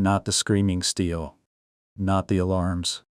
not the screaming steel, not the alarms.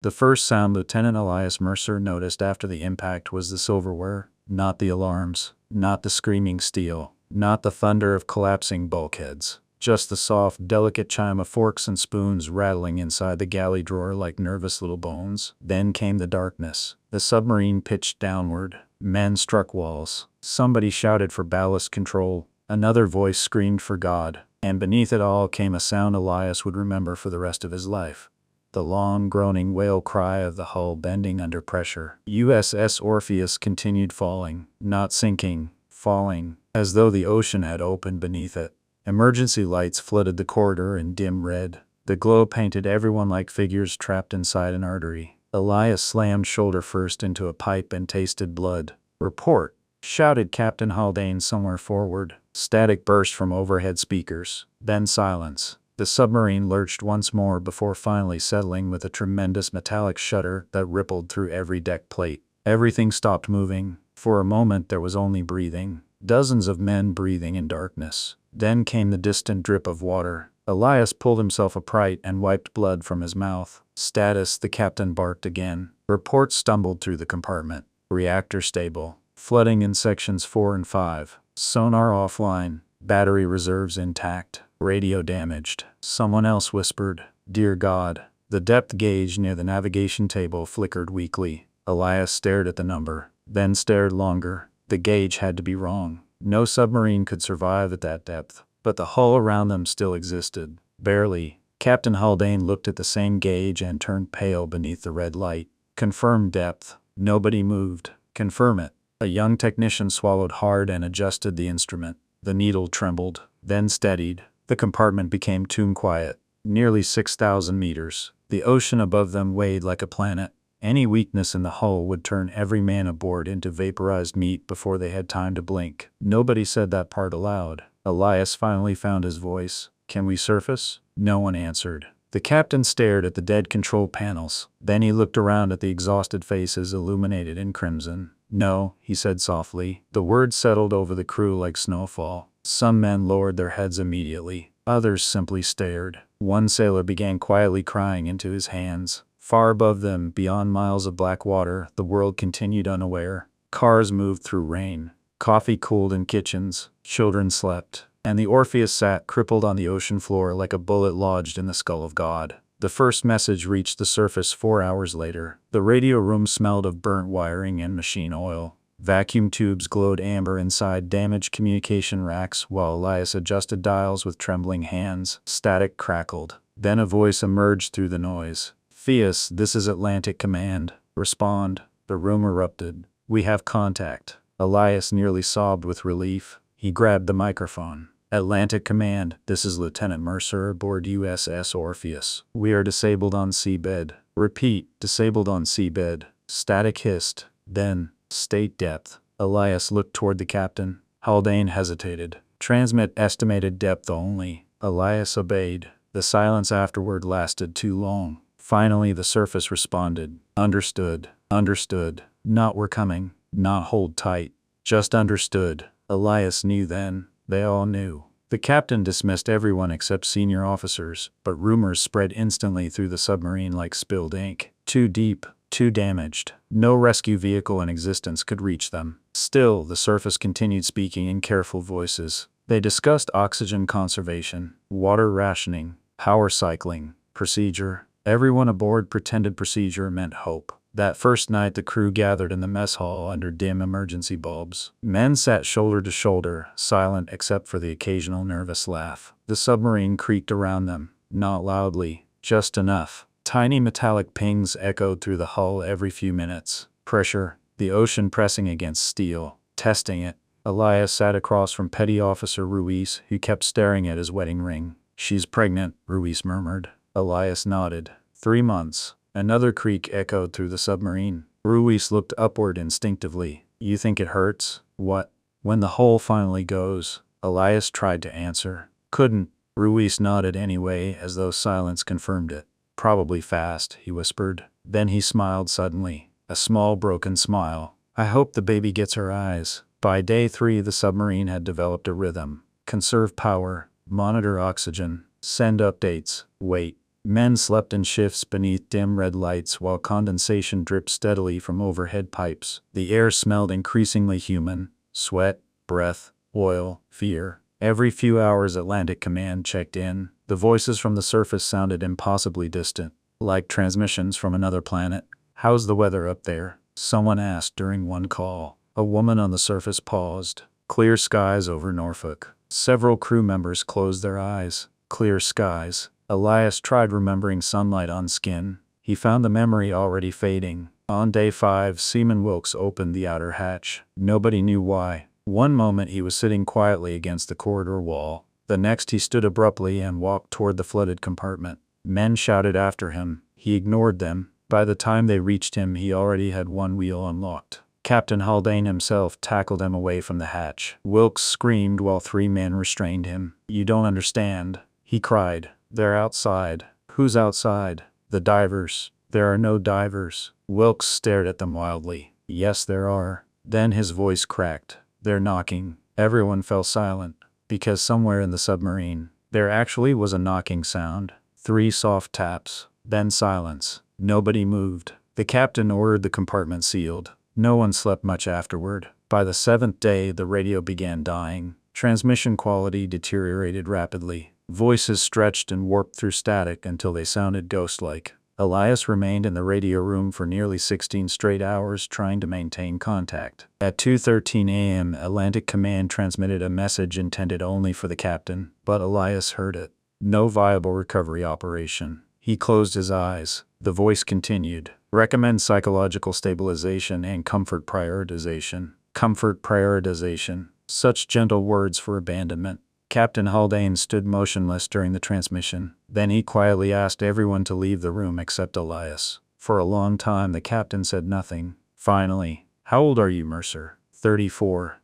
The first sound Lieutenant Elias Mercer noticed after the impact was the silverware, not the alarms, not the screaming steel, not the thunder of collapsing bulkheads, just the soft, delicate chime of forks and spoons rattling inside the galley drawer like nervous little bones. Then came the darkness. The submarine pitched downward. Men struck walls. Somebody shouted for ballast control. Another voice screamed for God. And beneath it all came a sound Elias would remember for the rest of his life. The long, groaning wail cry of the hull bending under pressure. USS Orpheus continued falling, not sinking, falling, as though the ocean had opened beneath it. Emergency lights flooded the corridor in dim red. The glow painted everyone like figures trapped inside an artery. Elias slammed shoulder first into a pipe and tasted blood. "Report!" shouted Captain Haldane somewhere forward. Static burst from overhead speakers. Then silence. The submarine lurched once more before finally settling with a tremendous metallic shudder that rippled through every deck plate. Everything stopped moving. For a moment there was only breathing. Dozens of men breathing in darkness. Then came the distant drip of water. Elias pulled himself upright and wiped blood from his mouth. "Status," the captain barked again. Reports stumbled through the compartment. "Reactor stable. Flooding in sections 4 and 5. Sonar offline. Battery reserves intact. Radio damaged." Someone else whispered, "Dear God." The depth gauge near the navigation table flickered weakly. Elias stared at the number, then stared longer. The gauge had to be wrong. No submarine could survive at that depth. But the hull around them still existed. Barely. Captain Haldane looked at the same gauge and turned pale beneath the red light. "Confirm depth." Nobody moved. "Confirm it." A young technician swallowed hard and adjusted the instrument. The needle trembled, then steadied. The compartment became tomb quiet. Nearly 6,000 meters. The ocean above them weighed like a planet. Any weakness in the hull would turn every man aboard into vaporized meat before they had time to blink. Nobody said that part aloud. Elias finally found his voice. "Can we surface?" No one answered. The captain stared at the dead control panels. Then he looked around at the exhausted faces illuminated in crimson. "No," he said softly. The words settled over the crew like snowfall. Some men lowered their heads immediately. Others simply stared. One sailor began quietly crying into his hands. Far above them, beyond miles of black water, the world continued unaware. Cars moved through rain. Coffee cooled in kitchens. Children slept. And the Orpheus sat crippled on the ocean floor like a bullet lodged in the skull of God. The first message reached the surface 4 hours later. The radio room smelled of burnt wiring and machine oil. Vacuum tubes glowed amber inside damaged communication racks while Elias adjusted dials with trembling hands. Static crackled. Then a voice emerged through the noise. "Phias, this is Atlantic Command. Respond." The room erupted. "We have contact." Elias nearly sobbed with relief. He grabbed the microphone. "Atlantic Command, this is Lieutenant Mercer aboard USS Orpheus. We are disabled on seabed." "Repeat, disabled on seabed." Static hissed. Then, "State depth." Elias looked toward the captain. Haldane hesitated. "Transmit estimated depth only." Elias obeyed. The silence afterward lasted too long. Finally the surface responded. "Understood. Understood. Not we're coming. Not hold tight. Just understood." Elias knew then. They all knew. The captain dismissed everyone except senior officers, but rumors spread instantly through the submarine like spilled ink. Too deep, too damaged. No rescue vehicle in existence could reach them. Still, the surface continued speaking in careful voices. They discussed oxygen conservation, water rationing, power cycling, procedure. Everyone aboard pretended procedure meant hope. That first night the crew gathered in the mess hall under dim emergency bulbs. Men sat shoulder to shoulder, silent except for the occasional nervous laugh. The submarine creaked around them, not loudly, just enough. Tiny metallic pings echoed through the hull every few minutes. Pressure, the ocean pressing against steel, testing it. Elias sat across from Petty Officer Ruiz, who kept staring at his wedding ring. "She's pregnant," Ruiz murmured. Elias nodded. 3 months. Another creak echoed through the submarine. Ruiz looked upward instinctively. "You think it hurts?" "What?" "When the hull finally goes." Elias tried to answer. Couldn't. Ruiz nodded anyway, as though silence confirmed it. "Probably fast," he whispered. Then he smiled suddenly. A small broken smile. "I hope the baby gets her eyes." By day 3 the submarine had developed a rhythm. Conserve power. Monitor oxygen. Send updates. Wait. Men slept in shifts beneath dim red lights while condensation dripped steadily from overhead pipes. The air smelled increasingly human. Sweat, breath, oil, fear. Every few hours Atlantic Command checked in. The voices from the surface sounded impossibly distant, like transmissions from another planet. "How's the weather up there?" someone asked during one call. A woman on the surface paused. "Clear skies over Norfolk." Several crew members closed their eyes. Clear skies. Elias tried remembering sunlight on skin. He found the memory already fading. On day 5, Seaman Wilkes opened the outer hatch. Nobody knew why. One moment he was sitting quietly against the corridor wall. The next he stood abruptly and walked toward the flooded compartment. Men shouted after him. He ignored them. By the time they reached him, he already had one wheel unlocked. Captain Haldane himself tackled him away from the hatch. Wilkes screamed while 3 men restrained him. "You don't understand," he cried. "They're outside." "Who's outside?" "The divers." "There are no divers." Wilkes stared at them wildly. "Yes, there are." Then his voice cracked. "They're knocking." Everyone fell silent, because somewhere in the submarine, there actually was a knocking sound. 3 soft taps, then silence. Nobody moved. The captain ordered the compartment sealed. No one slept much afterward. By the 7th day, the radio began dying. Transmission quality deteriorated rapidly. Voices stretched and warped through static until they sounded ghost-like. Elias remained in the radio room for nearly 16 straight hours trying to maintain contact. At 2:13 a.m., Atlantic Command transmitted a message intended only for the captain, but Elias heard it. No viable recovery operation. He closed his eyes. The voice continued. "Recommend psychological stabilization and comfort prioritization." Comfort prioritization. Such gentle words for abandonment. Captain Haldane stood motionless during the transmission. Then he quietly asked everyone to leave the room except Elias. For a long time the captain said nothing. Finally, "How old are you, Mercer?" 34.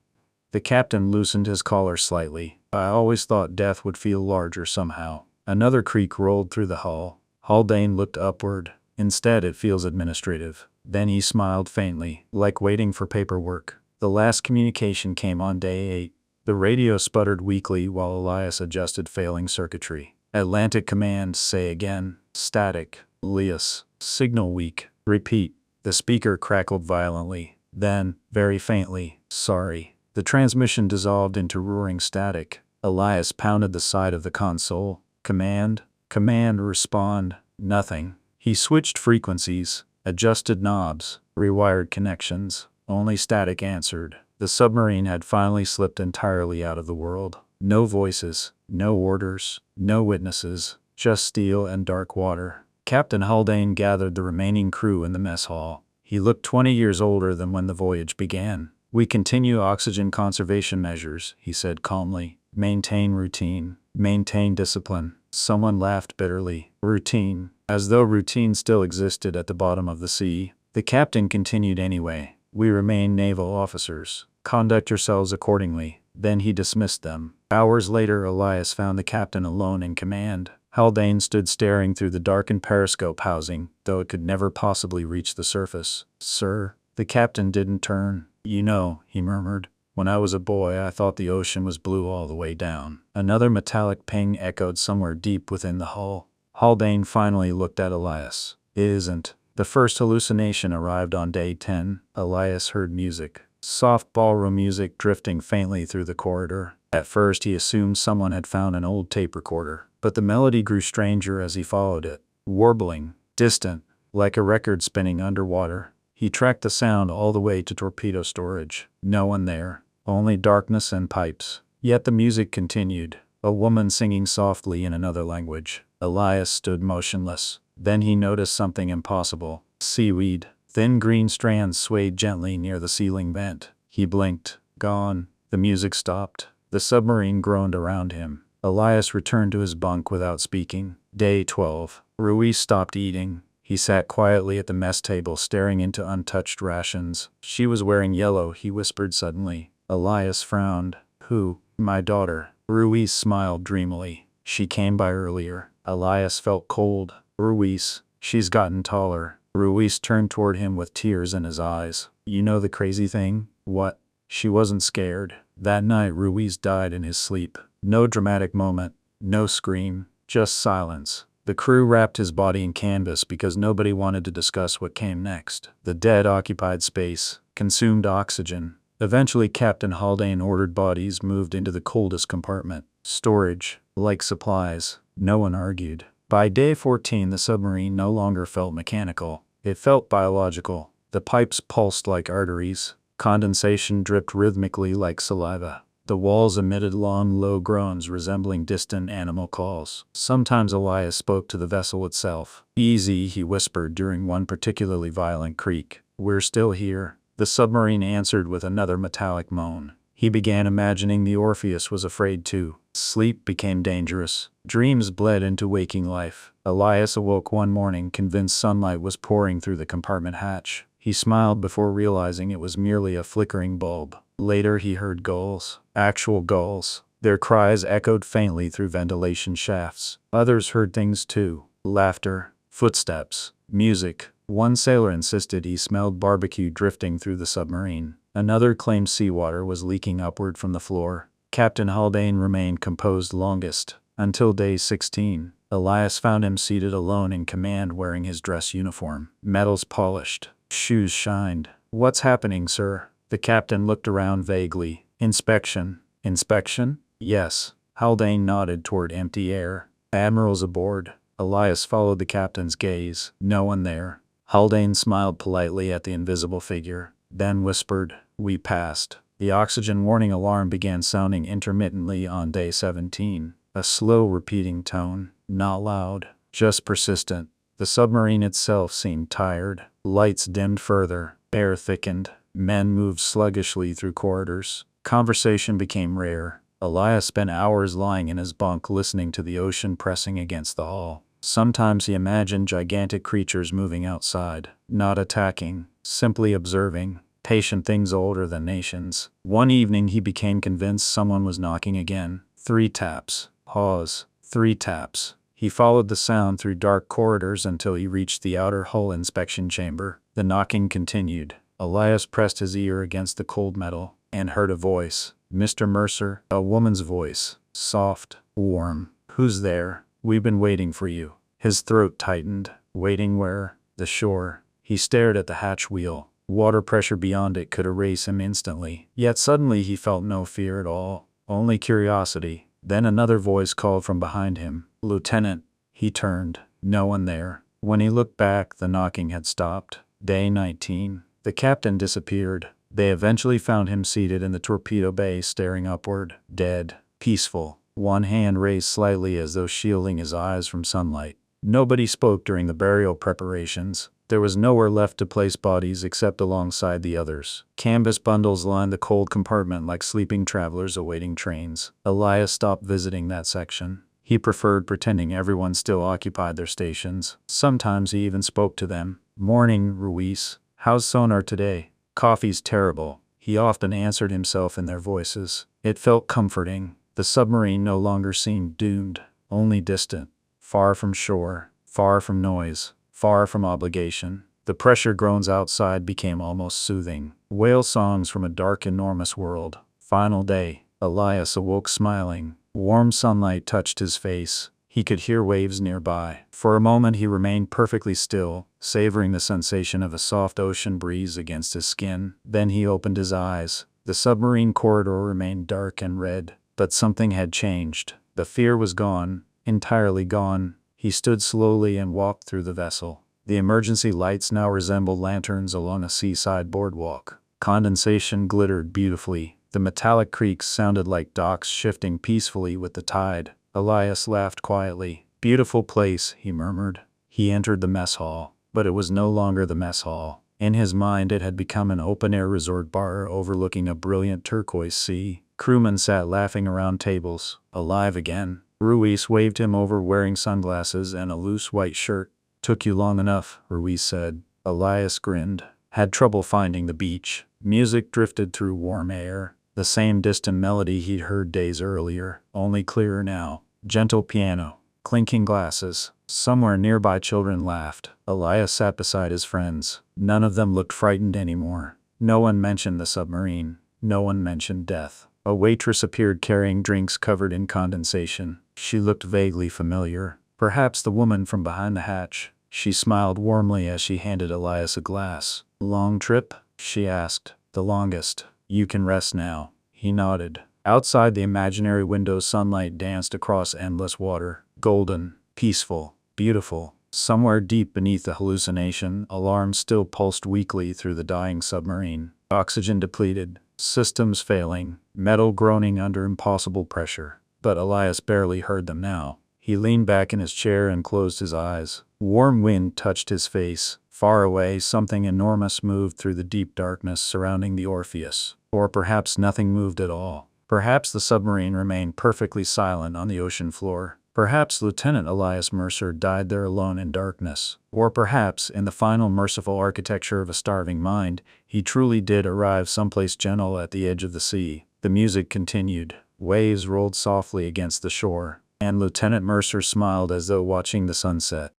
The captain loosened his collar slightly. "I always thought death would feel larger somehow." Another creak rolled through the hull. Haldane looked upward. "Instead, it feels administrative." Then he smiled faintly, like waiting for paperwork. The last communication came on day 8. The radio sputtered weakly while Elias adjusted failing circuitry. "Atlantic Command, say again." "Static." "Elias, signal weak." "Repeat." The speaker crackled violently. Then, very faintly, "Sorry." The transmission dissolved into roaring static. Elias pounded the side of the console. "Command? Command, respond." Nothing. He switched frequencies, adjusted knobs, rewired connections. Only static answered. The submarine had finally slipped entirely out of the world. No voices, no orders, no witnesses, just steel and dark water. Captain Haldane gathered the remaining crew in the mess hall. He looked 20 years older than when the voyage began. "We continue oxygen conservation measures," he said calmly. "Maintain routine. Maintain discipline." Someone laughed bitterly. Routine. As though routine still existed at the bottom of the sea. The captain continued anyway. "We remain naval officers. Conduct yourselves accordingly." Then he dismissed them. Hours later, Elias found the captain alone in command. Haldane stood staring through the darkened periscope housing, though it could never possibly reach the surface. "Sir?" The captain didn't turn. "You know," he murmured, "when I was a boy I thought the ocean was blue all the way down." Another metallic ping echoed somewhere deep within the hull. Haldane finally looked at Elias. "It isn't." The first hallucination arrived on day 10. Elias heard music. Soft ballroom music drifting faintly through the corridor. At first he assumed someone had found an old tape recorder, but the melody grew stranger as he followed it. Warbling, distant, like a record spinning underwater. He tracked the sound all the way to torpedo storage. No one there. Only darkness and pipes. Yet the music continued. A woman singing softly in another language. Elias stood motionless. Then he noticed something impossible. Seaweed. Thin green strands swayed gently near the ceiling vent. He blinked. Gone. The music stopped. The submarine groaned around him. Elias returned to his bunk without speaking. Day 12. Ruiz stopped eating. He sat quietly at the mess table staring into untouched rations. "She was wearing yellow," he whispered suddenly. Elias frowned. "Who?" "My daughter." Ruiz smiled dreamily. "She came by earlier." Elias felt cold. "Ruiz. She's gotten taller." Ruiz turned toward him with tears in his eyes. "You know the crazy thing?" "What?" "She wasn't scared." That night Ruiz died in his sleep. No dramatic moment. No scream. Just silence. The crew wrapped his body in canvas because nobody wanted to discuss what came next. The dead occupied space, consumed oxygen. Eventually, Captain Haldane ordered bodies moved into the coldest compartment. Storage, like supplies. No one argued. By day 14, the submarine no longer felt mechanical. It felt biological. The pipes pulsed like arteries. Condensation dripped rhythmically like saliva. The walls emitted long, low groans resembling distant animal calls. Sometimes Elias spoke to the vessel itself. "Easy," he whispered during one particularly violent creak. "We're still here." The submarine answered with another metallic moan. He began imagining the Orpheus was afraid too. Sleep became dangerous. Dreams bled into waking life. Elias awoke one morning convinced sunlight was pouring through the compartment hatch. He smiled before realizing it was merely a flickering bulb. Later he heard gulls. Actual gulls. Their cries echoed faintly through ventilation shafts. Others heard things too. Laughter. Footsteps. Music. One sailor insisted he smelled barbecue drifting through the submarine. Another claimed seawater was leaking upward from the floor. Captain Haldane remained composed longest. Until day 16. Elias found him seated alone in command wearing his dress uniform. Metals polished. Shoes shined. "What's happening, sir?" The captain looked around vaguely. "Inspection." "Inspection?" "Yes." Haldane nodded toward empty air. "Admiral's aboard." Elias followed the captain's gaze. "No one there." Haldane smiled politely at the invisible figure, then whispered, "We passed." The oxygen warning alarm began sounding intermittently on day 17. A slow repeating tone, not loud, just persistent. The submarine itself seemed tired. Lights dimmed further. Air thickened. Men moved sluggishly through corridors. Conversation became rare. Elias spent hours lying in his bunk listening to the ocean pressing against the hull. Sometimes he imagined gigantic creatures moving outside, not attacking, simply observing, patient things older than nations. One evening he became convinced someone was knocking again. 3 taps. Pause. 3 taps. He followed the sound through dark corridors until he reached the outer hull inspection chamber. The knocking continued. Elias pressed his ear against the cold metal and heard a voice. "Mr. Mercer." A woman's voice. Soft. Warm. "Who's there? We've been waiting for you." His throat tightened. Waiting where? The shore. He stared at the hatch wheel. Water pressure beyond it could erase him instantly. Yet suddenly he felt no fear at all. Only curiosity. Then another voice called from behind him. "Lieutenant." He turned. No one there. When he looked back, the knocking had stopped. Day 19. The captain disappeared. They eventually found him seated in the torpedo bay staring upward. Dead. Peaceful. One hand raised slightly as though shielding his eyes from sunlight. Nobody spoke during the burial preparations. There was nowhere left to place bodies except alongside the others. Canvas bundles lined the cold compartment like sleeping travelers awaiting trains. Elias stopped visiting that section. He preferred pretending everyone still occupied their stations. Sometimes he even spoke to them. "Morning, Ruiz. How's sonar today?" "Coffee's terrible." He often answered himself in their voices. It felt comforting. The submarine no longer seemed doomed, only distant. Far from shore, far from noise, far from obligation. The pressure groans outside became almost soothing. Whale songs from a dark, enormous world. Final day. Elias awoke smiling. Warm sunlight touched his face. He could hear waves nearby. For a moment he remained perfectly still, savoring the sensation of a soft ocean breeze against his skin. Then he opened his eyes. The submarine corridor remained dark and red, but something had changed. The fear was gone, entirely gone. He stood slowly and walked through the vessel. The emergency lights now resembled lanterns along a seaside boardwalk. Condensation glittered beautifully. The metallic creaks sounded like docks shifting peacefully with the tide. Elias laughed quietly. "Beautiful place," he murmured. He entered the mess hall, but it was no longer the mess hall. In his mind it had become an open-air resort bar overlooking a brilliant turquoise sea. Crewmen sat laughing around tables. Alive again. Ruiz waved him over wearing sunglasses and a loose white shirt. "Took you long enough," Ruiz said. Elias grinned. "Had trouble finding the beach." Music drifted through warm air. The same distant melody he'd heard days earlier, only clearer now. Gentle piano. Clinking glasses. Somewhere nearby children laughed. Elias sat beside his friends. None of them looked frightened anymore. No one mentioned the submarine. No one mentioned death. A waitress appeared carrying drinks covered in condensation. She looked vaguely familiar. Perhaps the woman from behind the hatch. She smiled warmly as she handed Elias a glass. "Long trip?" she asked. "The longest. You can rest now." He nodded. Outside the imaginary window, sunlight danced across endless water. Golden, peaceful, beautiful. Somewhere deep beneath the hallucination, alarms still pulsed weakly through the dying submarine. Oxygen depleted, systems failing, metal groaning under impossible pressure. But Elias barely heard them now. He leaned back in his chair and closed his eyes. Warm wind touched his face. Far away, something enormous moved through the deep darkness surrounding the Orpheus. Or perhaps nothing moved at all. Perhaps the submarine remained perfectly silent on the ocean floor. Perhaps Lieutenant Elias Mercer died there alone in darkness. Or perhaps, in the final merciful architecture of a starving mind, he truly did arrive someplace gentle at the edge of the sea. The music continued. Waves rolled softly against the shore, and Lieutenant Mercer smiled as though watching the sunset.